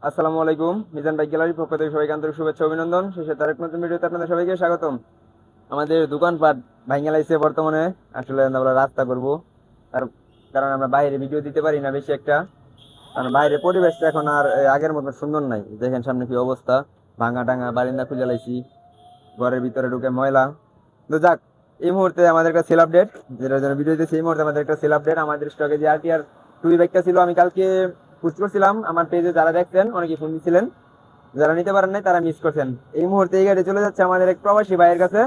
আসসালামু আলাইকুম। মিজান বাইক গ্যালারির পক্ষ থেকে সবাইকে আন্তরিক শুভেচ্ছা অভিনন্দন। শেষে তার এক নতুন ভিডিওতে আপনাদের সবাইকে স্বাগতম। আমাদের দোকানপাট ভাঙ্গা লাইছে বর্তমানে। আসলে আমরা রাস্তা করব, তার কারণ আমরা বাইরে ভিডিও দিতে পারি না বেশি একটা, কারণ বাইরের পরিবেশটা এখন আর আগের মতো সুন্দর নাই। দেখেন সামনে কি অবস্থা, ভাঙা টাঙা বারিন্দা খুঁজে লাইছি, ঘরের ভিতরে ঢুকে ময়লা। তো যাক, এই মুহূর্তে আমাদের একটা সেল আপডেট, যেটার জন্য ভিডিও দিচ্ছি। এই মুহূর্তে আমাদের একটা সেল আপডেট, আমাদের স্টকে যে আরটিআর টুই বাইকটা ছিল, আমি কালকে পোস্ট করছিলাম আমার পেজে, যারা দেখছেন অনেকে ফোন দিচ্ছিলেন, যারা নিতে পারেন নাই তারা মিস করছেন। এই মুহূর্তে এই গাড়ি চলে যাচ্ছে আমাদের এক প্রবাসী ভাইয়ের কাছে।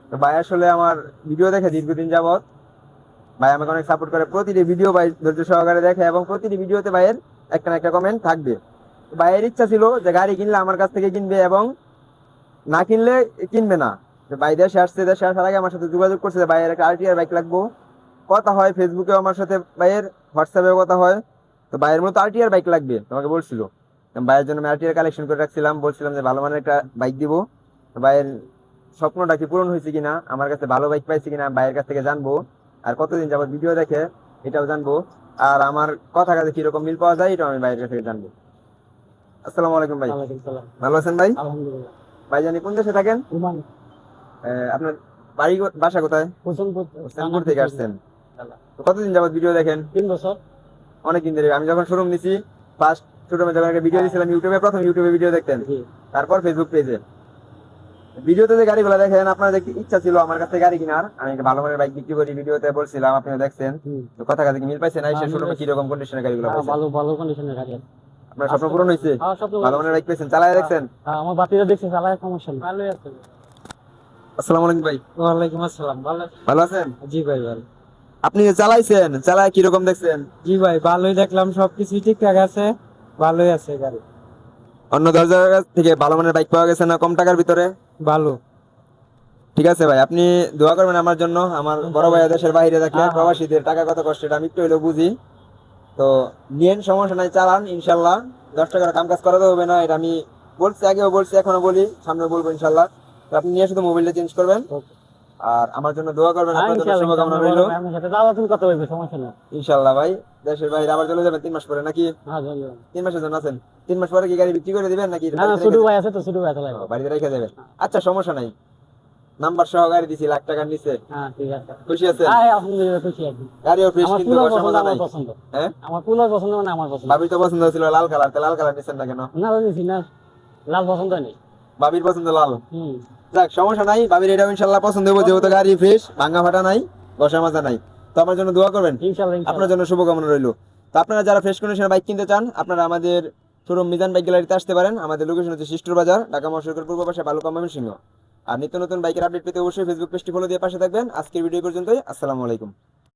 তো ভাই আসলে আমার ভিডিও দেখে দীর্ঘদিন যাবত, ভাই আমাকে অনেক সাপোর্ট করে, প্রতিটি ভিডিও ভাই ধৈর্য সহকারে দেখে এবং প্রতিটি ভিডিওতে ভাইয়ের একটা না একটা কমেন্ট থাকবে। তো ভাইয়ের ইচ্ছা ছিল যে গাড়ি কিনলে আমার কাছ থেকে কিনবে এবং না কিনলে কিনবে না। তো ভাই দেশে আসছে, দেশে আসার আগে আমার সাথে যোগাযোগ করছে যে ভাইয়ের একটা আরটিআর বাইক লাগবো। কথা হয় ফেসবুকেও আমার সাথে ভাইয়ের, হোয়াটসঅ্যাপেও কথা হয়। তো ভাইয়ের মতো আরটিআর বাইক লাগবে তোমাকে বলছিল। তো ভাইয়ের জন্য আমি আরটিআর কালেকশন করে রাখছিলাম, বলছিলাম যে ভালো মানের একটা বাইক দিব। তো ভাইয়ের স্বপ্নটা কি পূরণ হয়েছে কিনা, আমার কাছে ভালো বাইক পাইছে কিনা ভাইয়ের কাছ থেকে জানবো। আর কতদিন যাবত ভিডিও দেখে এটাও জানবো। আর আমার কথা কাছে কিরকম মিল পাওয়া যায় এটাও আমি ভাইয়ের কাছ থেকে জানবো। আসসালামু আলাইকুম ভাই। ওয়ালাইকুম সালাম। ভালো আছেন ভাই? আলহামদুলিল্লাহ। ভাই জানি কোন দেশে থাকেন? ওমান। আপনার বাড়ি বাসা কোথায়? হোসেনপুর। হোসেনপুর থেকে আসছেন। তো কতদিন যাবত ভিডিও দেখেন? 3 বছর। অনেকদিন ধরে। আমি যখন শোরুম নিছি, ফার্স্ট শোরুমে যখন একটা ভিডিও দিয়েছিলাম ইউটিউবে, প্রথম ইউটিউবে ভিডিও দেখতেন, জি। তারপর ফেসবুক পেজে। ভিডিওতে যে গাড়িগুলো দেখেন, আপনার দেখতে ইচ্ছা ছিল আমার কাছে গাড়ি কেনার, আমি একটা ভালো মানের বাইক বিক্রি করি, ভিডিওতে বলছিলাম, আপনিও দেখছেন। হুম। তো কথা কাছে কি মিল পাইছে না? এসে আমি শোরুমে কিরকম কন্ডিশনের গাড়িগুলো পাইছেন? ভালো ভালো কন্ডিশনের গাড়ি আছে। আপনার স্বপ্ন পূরণ হয়েছে? সব ভালো মানের বাইক পেয়েছেন, চালায় দেখছেন? আমার বাতিটা দেখছি, চালায় সমস্যা নেই, ভালোই আছে। আসসালামু আলাইকুম ভাই। ওয়ালাইকুম আসসালাম। ভালো ভালো আছেন? জি ভাই, ভালো। আপনি যে চালাইছেন, চালায় কিরকম দেখছেন? জি ভাই, ভালোই দেখলাম, সবকিছু ঠিকঠাক আছে, ভালোই আছে গাড়ি। অন্য 10 জায়গার কাছ থেকে ভালো মানের বাইক পাওয়া গেছে না কম টাকার ভিতরে? ভালো। ঠিক আছে ভাই, আপনি দোয়া করবেন আমার জন্য। আমার বড় ভাইয়া দেশের বাইরে থাকে, হ্যাঁ, হ্যাঁ। প্রবাসীদের টাকা কত কষ্ট এটা আমি একটু হলেও বুঝি। তো নিয়েন, সমস্যা নাই, চালান ইনশাল্লাহ। 10 টাকার কাম কাজ করাতে হবে না, এটা আমি বলছি, আগেও বলছি, এখনো বলি, সামনে বলবো ইনশাল্লাহ। তো আপনি নিয়ে শুধু মোবাইলটা চেঞ্জ করবেন আর আমার জন্য দোয়া করবেন, আপনার জন্য শুভকামনা রইল। আমার সাথে যাওয়া তুমি কত হইবে, সমস্যা নেই। ইনশাল্লাহ ভাই। দেশের বাইরে আবার চলে যাবেন 3 মাস পরে নাকি? হ্যাঁ, চলবে। 3 মাসের জন্য আছেন? 3 মাস পরে কি গাড়ি বিক্রি করে দিবেন নাকি না না, ছোট ভাই আছে তো, ছোট ভাই চালাবে। বাড়িতে রেখে দেবেন? আচ্ছা, সমস্যা নাই। নাম্বার সহ গাড়ি দিছি, লাখ টাকার নিচে। হ্যাঁ, ঠিক আছে। খুশি আছেন? হ্যাঁ, আলহামদুলিল্লাহ খুশি আছি। গাড়িও ফ্রেশ, আমার কিন্তু পুরো বসার পছন্দ, মজা আমার নাই। পছন্দ। হ্যাঁ, আমার পুরো পছন্দ, মানে আমার পছন্দ। ভাবির তো পছন্দ ছিল লাল কালার, তো লাল কালার নিচ্ছেন না কেন? না জানিস না, লাল পছন্দ নেই। ভাবির পছন্দ লাল। হুম। যাক, সমস্যা নাই, ভাবির এটাও ইনশাল্লাহ পছন্দ হবে, যেহেতু গাড়ি ফ্রেশ, ভাঙা ফাটা নাই, বসার মজা নাই। তো আমার জন্য দোয়া করবেন, ইনশাল্লাহ, আপনার ইনশাল্লাহ। জন্য শুভকামনা রইল। তো আপনারা যারা ফ্রেশ কন্ডিশনের বাইক কিনতে চান, আপনারা আমাদের শোরুম মিজান বাইক গ্যালারিতে আসতে পারেন। আমাদের লোকেশন হচ্ছে শিষ্টুর বাজার, ঢাকা মহাসড়কের পূর্ব পাশে, ভালুকা, ময়মনসিংহ। আর নিত্য নতুন বাইকের আপডেট পেতে অবশ্যই ফেসবুক পেজটি ফলো দিয়ে পাশে থাকবেন। আজকের ভিডিও পর্যন্তই। আসসালামু আলাইকুম।